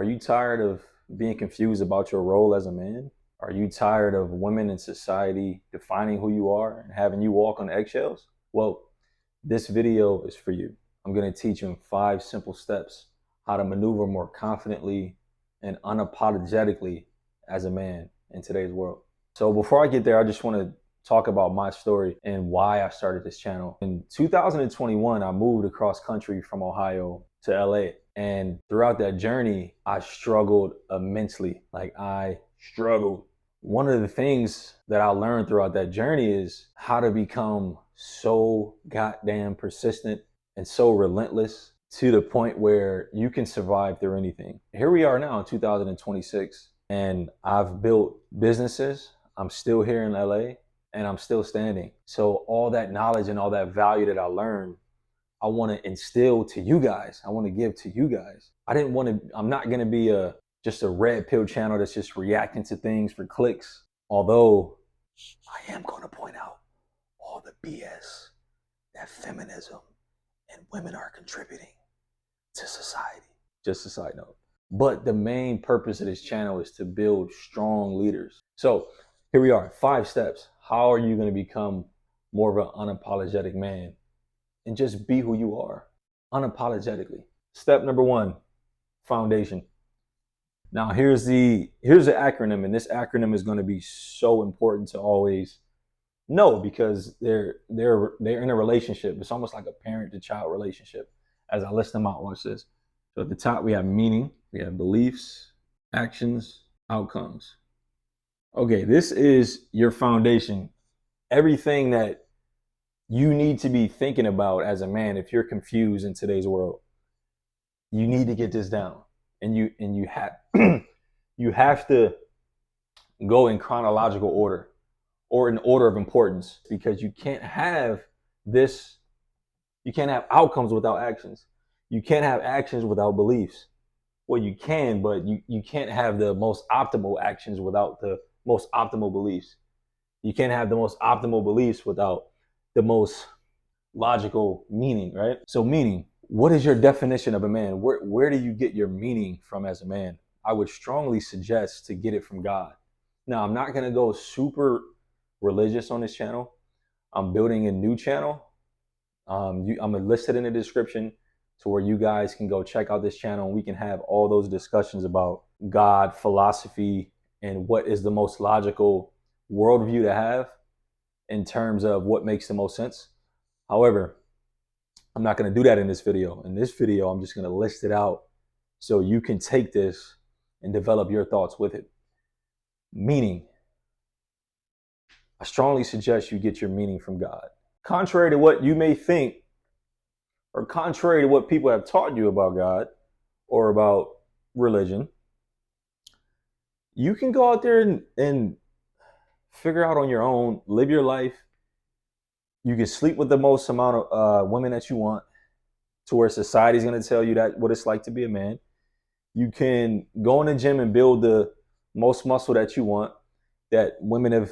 Are you tired of being confused about your role as a man? Are you tired of women in society defining who you are and having you walk on eggshells? Well, this video is for you. I'm going to teach you in 5 simple steps how to maneuver more confidently and unapologetically as a man in today's world. So before I get there, I just want to talk about my story and why I started this channel. In 2021, I moved across country from Ohio to LA. And throughout that journey, I struggled immensely. I struggled. One of the things that I learned throughout that journey is how to become so goddamn persistent and so relentless to the point where you can survive through anything. Here we are now in 2026, and I've built businesses. I'm still here in LA and I'm still standing. So all that knowledge and all that value that I learned, I want to instill to you guys. I want to give to you guys. I'm not going to be just a red pill channel that's just reacting to things for clicks. Although I am going to point out all the BS that feminism and women are contributing to society. Just a side note. But the main purpose of this channel is to build strong leaders. So here we are, 5 steps. How are you going to become more of an unapologetic man and just be who you are unapologetically? Step number 1, foundation. Now here's the acronym, and this acronym is going to be so important to always know because they're in a relationship. It's almost like a parent to child relationship. As I list them out, watch this. So at the top we have meaning, we have beliefs, actions, outcomes. Okay, this is your foundation. Everything that you need to be thinking about as a man, if you're confused in today's world, you need to get this down. And you have you have to go in chronological order or in order of importance, because you can't have outcomes without actions. You can't have actions without beliefs. Well, you can, but you can't have the most optimal actions without the most optimal beliefs. You can't have the most optimal beliefs without the most logical meaning, right? So meaning, what is your definition of a man? Where do you get your meaning from as a man? I would strongly suggest to get it from God. Now, I'm not going to go super religious on this channel. I'm building a new channel. I'm going to list it in the description to where you guys can go check out this channel and we can have all those discussions about God, philosophy, and what is the most logical worldview to have in terms of what makes the most sense. However, I'm not going to do that in this video. In this video, I'm just going to list it out so you can take this and develop your thoughts with it. Meaning. I strongly suggest you get your meaning from God. Contrary to what you may think, or contrary to what people have taught you about God or about religion, you can go out there and figure out on your own, live your life. You can sleep with the most amount of women that you want, to where society's going to tell you that what it's like to be a man. You can go in the gym and build the most muscle that you want, that women have,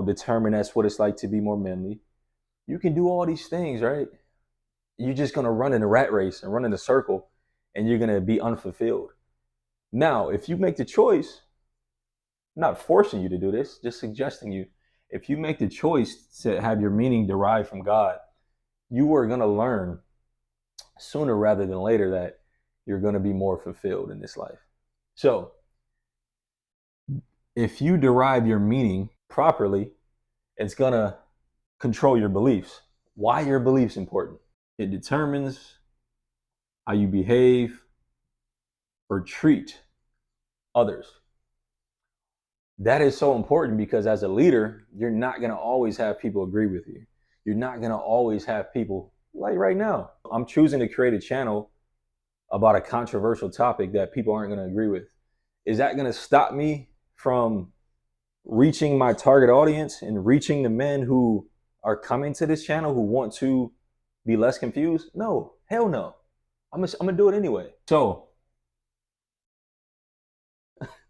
determined that's what it's like to be more manly. You can do all these things, right? You're just going to run in a rat race and run in a circle, and you're going to be unfulfilled. Now, if you make the choice, I'm not forcing you to do this, just suggesting you, if you make the choice to have your meaning derived from God, you are going to learn sooner rather than later that you're going to be more fulfilled in this life. So if you derive your meaning properly, it's going to control your beliefs. Why are your beliefs important? It determines how you behave or treat others. That is so important because as a leader, you're not going to always have people agree with you. You're not going to always have people, like right now. I'm choosing to create a channel about a controversial topic that people aren't going to agree with. Is that going to stop me from reaching my target audience and reaching the men who are coming to this channel who want to be less confused? No, hell no. I'm gonna do it anyway. So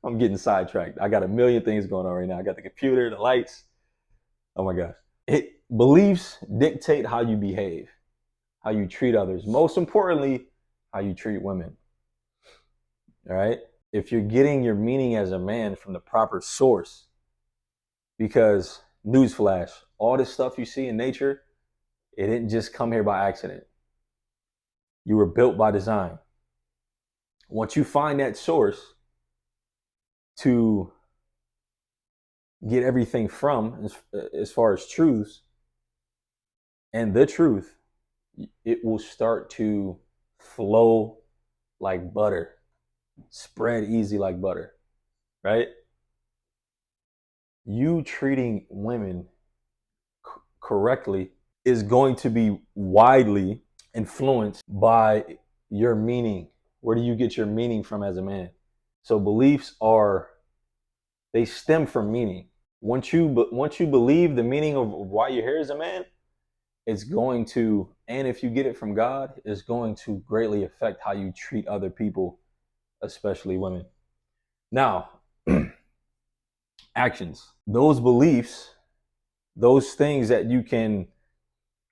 I'm getting sidetracked. I got a million things going on right now. I got the computer, the lights. Oh my gosh. Beliefs dictate how you behave, how you treat others. Most importantly, how you treat women. All right. If you're getting your meaning as a man from the proper source, because newsflash, all this stuff you see in nature, it didn't just come here by accident. You were built by design. Once you find that source to get everything from, as far as truths and the truth, it will start to flow like butter, spread easy like butter, right? You treating women correctly is going to be widely influenced by your meaning. Where do you get your meaning from as a man? So beliefs they stem from meaning. Once you believe the meaning of why you're here as a man, it's going to, and if you get it from God, it's going to greatly affect how you treat other people, especially women. Now, actions. Those beliefs, those things that you can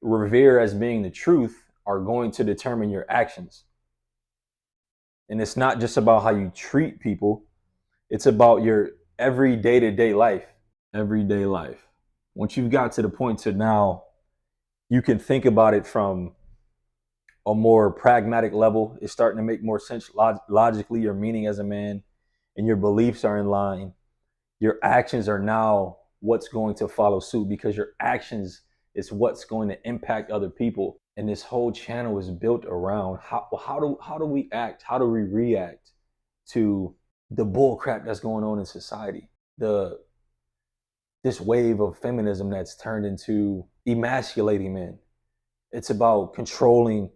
revere as being the truth are going to determine your actions. And it's not just about how you treat people, it's about your everyday to day life. Everyday life. Once you've got to the point to now, you can think about it from a more pragmatic level. It's starting to make more sense logically. Your meaning as a man and your beliefs are in line. Your actions are now what's going to follow suit, because your actions is what's going to impact other people. And this whole channel is built around how do we act? How do we react to the bull crap that's going on in society? This wave of feminism that's turned into emasculating men. It's about controlling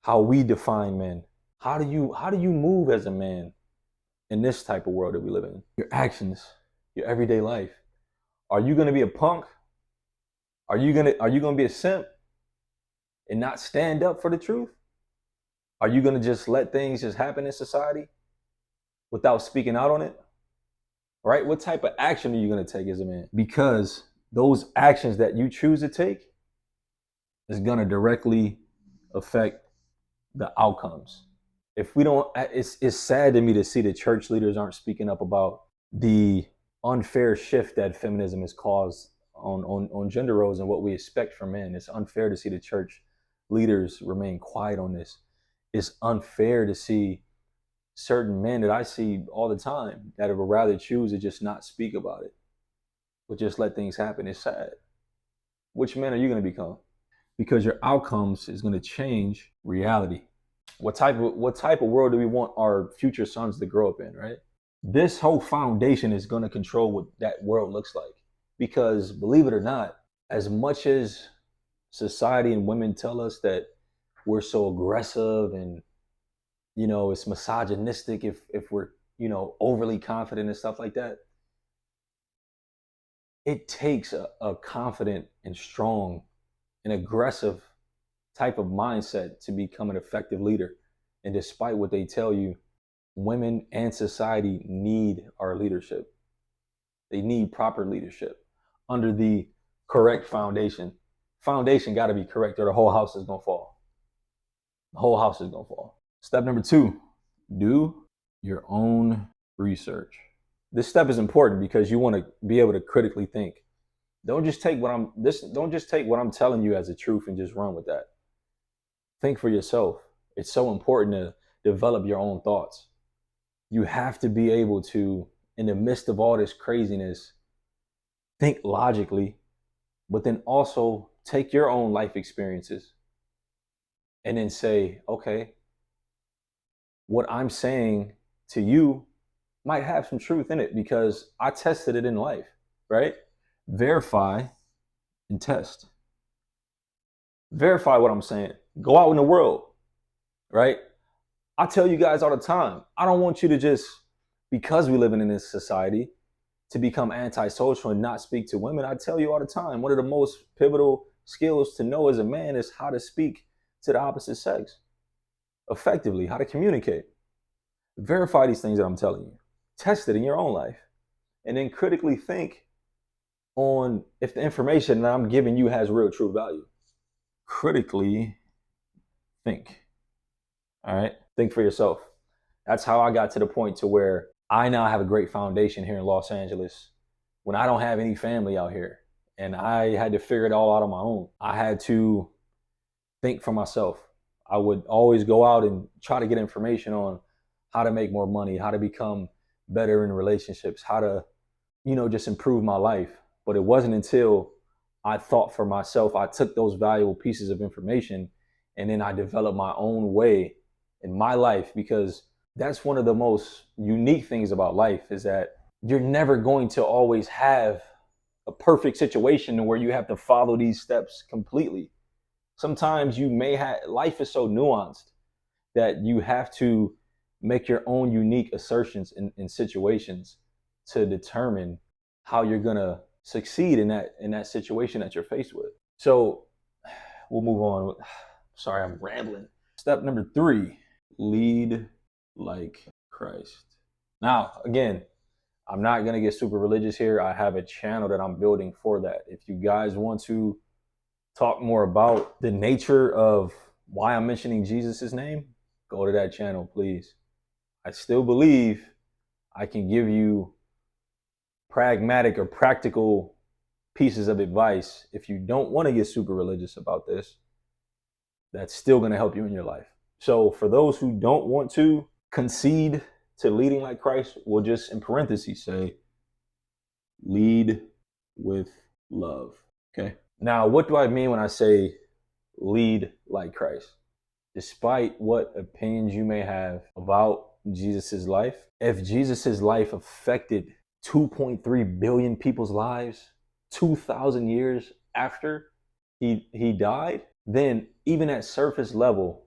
how we define men. How do you move as a man in this type of world that we live in? Your actions, your everyday life. Are you going to be a punk? Are you going to be a simp and not stand up for the truth? Are you going to just let things just happen in society without speaking out on it? Right? What type of action are you going to take as a man? Because those actions that you choose to take is going to directly affect the outcomes. If we don't, it's sad to me to see that church leaders aren't speaking up about the unfair shift that feminism has caused on gender roles and what we expect from men. It's unfair to see the church leaders remain quiet on this. It's unfair to see certain men that I see all the time that would rather choose to just not speak about it, but just let things happen. It's sad. Which men are you going to become? Because your outcomes is going to change reality. What type of world do we want our future sons to grow up in, right? This whole foundation is going to control what that world looks like. Because believe it or not, as much as society and women tell us that we're so aggressive and it's misogynistic if we're overly confident and stuff like that, it takes a confident and strong and aggressive type of mindset to become an effective leader. And despite what they tell you, women and society need our leadership. They need proper leadership under the correct foundation. Foundation got to be correct or the whole house is going to fall. The whole house is going to fall. Step number 2, do your own research. This step is important because you want to be able to critically think. Don't just take what I'm telling you as a truth and just run with that. Think for yourself. It's so important to develop your own thoughts. You have to be able to, in the midst of all this craziness, think logically, but then also take your own life experiences and then say, okay, what I'm saying to you might have some truth in it because I tested it in life, right? Verify and test. Verify what I'm saying. Go out in the world, right? I tell you guys all the time, I don't want you to just, because we live in this society, to become antisocial and not speak to women. I tell you all the time, one of the most pivotal skills to know as a man is how to speak to the opposite sex effectively, how to communicate. Verify these things that I'm telling you. Test it in your own life. And then critically think on if the information that I'm giving you has real true value. Critically think. All right? Think for yourself. That's how I got to the point to where I now have a great foundation here in Los Angeles when I don't have any family out here. And I had to figure it all out on my own. I had to think for myself. I would always go out and try to get information on how to make more money, how to become better in relationships, how to, just improve my life. But it wasn't until I thought for myself, I took those valuable pieces of information and then I developed my own way in my life, because that's one of the most unique things about life is that you're never going to always have a perfect situation where you have to follow these steps completely. Sometimes you may have, life is so nuanced that you have to make your own unique assertions in situations to determine how you're gonna succeed in that situation that you're faced with. So we'll move on. Sorry, I'm rambling. Step number 3, lead like Christ. Now, again, I'm not going to get super religious here. I have a channel that I'm building for that. If you guys want to talk more about the nature of why I'm mentioning Jesus' name, go to that channel, please. I still believe I can give you pragmatic or practical pieces of advice. If you don't want to get super religious about this, that's still going to help you in your life. So for those who don't want to concede to leading like Christ, we'll just in parentheses say, lead with love. Okay. Now, what do I mean when I say lead like Christ? Despite what opinions you may have about Jesus's life, if Jesus's life affected 2.3 billion people's lives 2,000 years after he died, then even at surface level,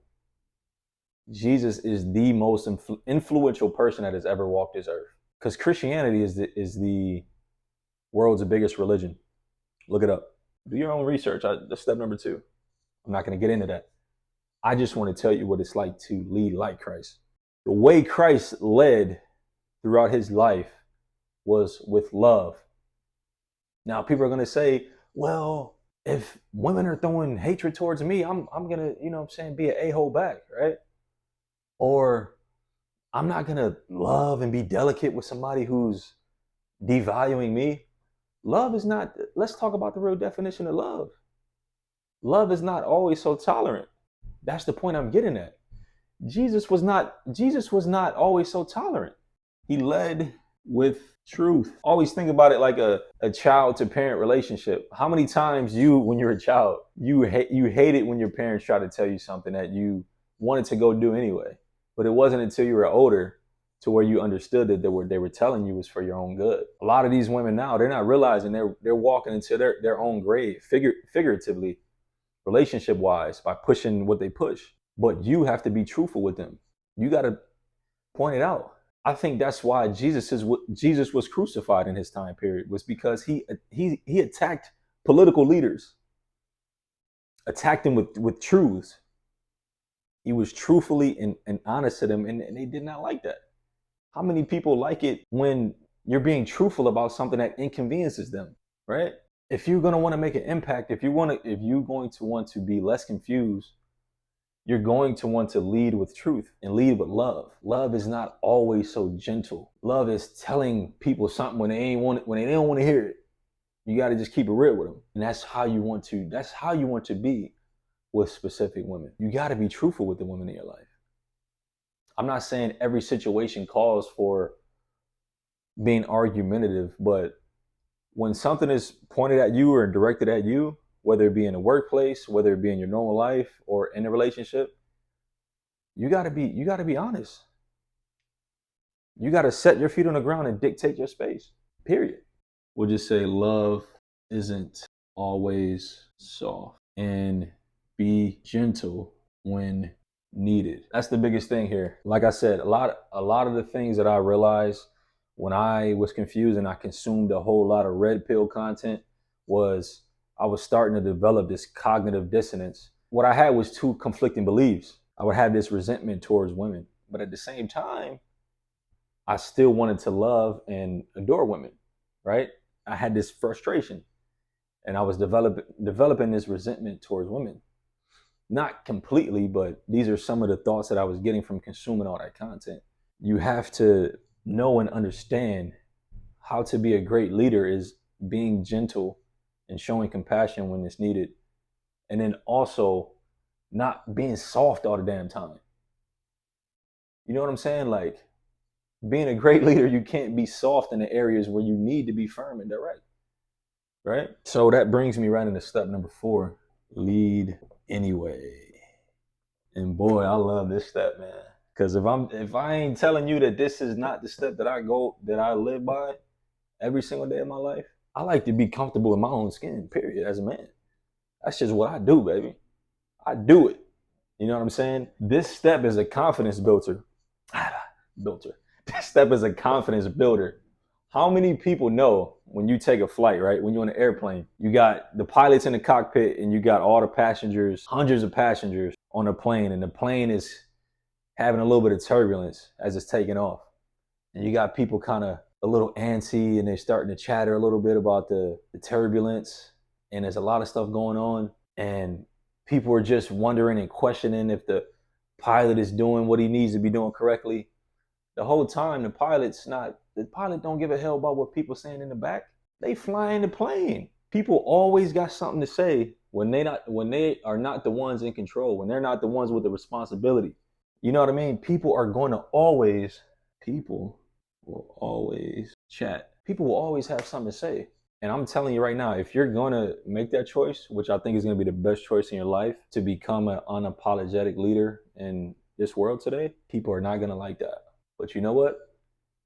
Jesus is the most influential person that has ever walked this earth. Because Christianity is the world's biggest religion. Look it up. Do your own research. That's step number 2. I'm not going to get into that. I just want to tell you what it's like to lead like Christ. The way Christ led throughout his life was with love. Now, people are going to say, well, if women are throwing hatred towards me, I'm going to, be an a-hole back, right? Or I'm not going to love and be delicate with somebody who's devaluing me. Love is not, let's talk about the real definition of love. Love is not always so tolerant. That's the point I'm getting at. Jesus was not always so tolerant. He led with truth. Always think about it like a child to parent relationship. How many times when you're a child, you hated when your parents try to tell you something that you wanted to go do anyway. But it wasn't until you were older to where you understood that they were telling you was for your own good. A lot of these women now, they're not realizing they're walking into their own grave, figuratively, relationship wise, by pushing what they push. But you have to be truthful with them. You got to point it out. I think that's why Jesus was crucified in his time period, was because he attacked political leaders, attacked them with truths. He was truthfully and honest to them, and they did not like that. How many people like it when you're being truthful about something that inconveniences them, right? If you're going to want to make an impact, if you're going to want to be less confused, you're going to want to lead with truth and lead with love. Love is not always so gentle. Love is telling people something when they don't want to hear it. You got to just keep it real with them. And that's how you want to be with specific women. You got to be truthful with the women in your life. I'm not saying every situation calls for being argumentative, but when something is pointed at you or directed at you, whether it be in a workplace, whether it be in your normal life or in a relationship, you gotta be honest. You gotta set your feet on the ground and dictate your space. Period. We'll just say love isn't always soft, and be gentle when needed. That's the biggest thing here. Like I said, a lot of the things that I realized when I was confused and I consumed a whole lot of red pill content was I was starting to develop this cognitive dissonance. What I had was 2 conflicting beliefs. I would have this resentment towards women, but at the same time, I still wanted to love and adore women, right? I had this frustration, and I was developing this resentment towards women. Not completely, but these are some of the thoughts that I was getting from consuming all that content. You have to know and understand how to be a great leader is being gentle and showing compassion when it's needed. And then also not being soft all the damn time. You know what I'm saying? Like being a great leader, you can't be soft in the areas where you need to be firm and direct. Right? So that brings me right into step number 4. Lead anyway. And boy, I love this step, man. Because if I ain't telling you that this is not the step that I live by every single day of my life, I like to be comfortable in my own skin, period, as a man. That's just what I do, baby. I do it. You know what I'm saying? This step is a confidence builder. builder. This step is a confidence builder. How many people know when you take a flight, right? When you're on an airplane, you got the pilots in the cockpit and you got all the passengers, hundreds of passengers on a plane, and the plane is having a little bit of turbulence as it's taking off. And you got people kind of a little antsy and they're starting to chatter a little bit about the turbulence. And there's a lot of stuff going on. And people are just wondering and questioning if the pilot is doing what he needs to be doing correctly. The whole time, the pilot don't give a hell about what people saying in the back. They flying the plane. People always got something to say when they are not the ones in control, when they're not the ones with the responsibility. You know what I mean? People will always chat. People will always have something to say. And I'm telling you right now, if you're going to make that choice, which I think is going to be the best choice in your life, to become an unapologetic leader in this world today, people are not going to like that. But you know what?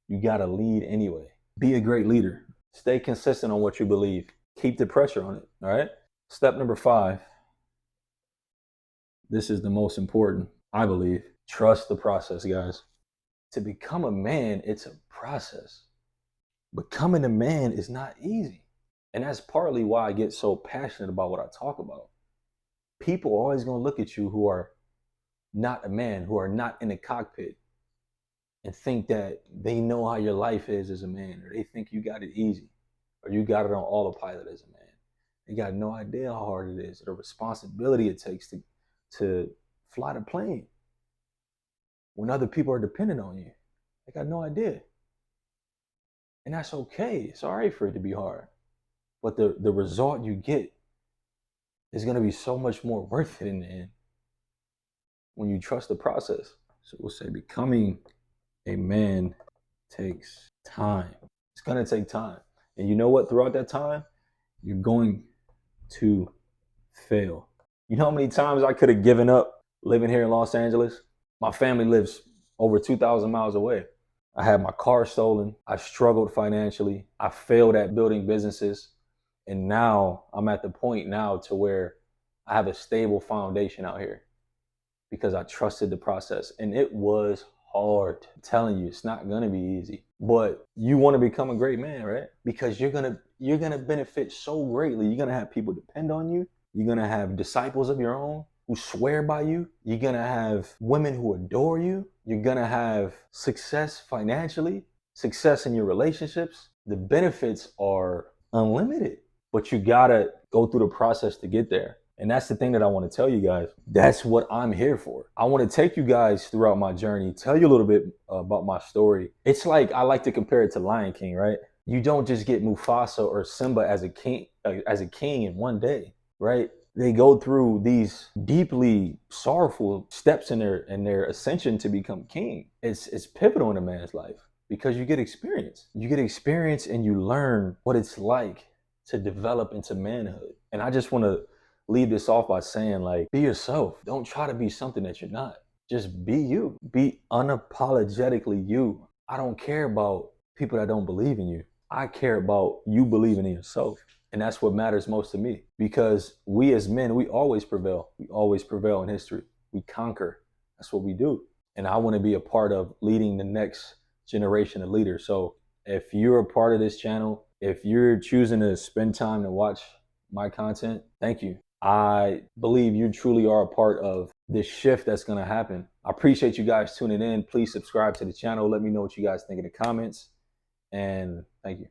You got to lead anyway. Be a great leader. Stay consistent on what you believe. Keep the pressure on it. All right. Step number 5. This is the most important, I believe. Trust the process, guys. To become a man, it's a process. Becoming a man is not easy. And that's partly why I get so passionate about what I talk about. People are always going to look at you who are not a man, who are not in the cockpit, and think that they know how your life is as a man, or they think you got it easy, or you got it on autopilot as a man. They got no idea how hard it is, or the responsibility it takes to fly the plane when other people are dependent on you. They got no idea. And that's okay. It's all right for it to be hard. But the result you get is going to be so much more worth it in the end when you trust the process. So we'll say becoming a man takes time. It's going to take time. And you know what? Throughout that time, you're going to fail. You know how many times I could have given up living here in Los Angeles? My family lives over 2,000 miles away. I had my car stolen. I struggled financially. I failed at building businesses. And now I'm at the point now to where I have a stable foundation out here because I trusted the process. And it was hard. I'm telling you, it's not gonna be easy. But you want to become a great man, right? Because you're gonna benefit so greatly. You're gonna have people depend on you. You're gonna have disciples of your own who swear by you. You're gonna have women who adore you. You're gonna have success financially, success in your relationships. The benefits are unlimited, but you gotta go through the process to get there. And that's the thing that I want to tell you guys. That's what I'm here for. I want to take you guys throughout my journey, tell you a little bit about my story. It's like I like to compare it to Lion King, right? You don't just get Mufasa or Simba as a king in one day, right? They go through these deeply sorrowful steps in their ascension to become king. It's pivotal in a man's life because you get experience. You get experience and you learn what it's like to develop into manhood. And I just want to leave this off by saying, like, be yourself. Don't try to be something that you're not. Just be you. Be unapologetically you. I don't care about people that don't believe in you. I care about you believing in yourself. And that's what matters most to me, because we as men, we always prevail. We always prevail in history. We conquer. That's what we do. And I want to be a part of leading the next generation of leaders. So if you're a part of this channel, if you're choosing to spend time to watch my content, thank you. I believe you truly are a part of this shift that's going to happen. I appreciate you guys tuning in. Please subscribe to the channel. Let me know what you guys think in the comments. And thank you.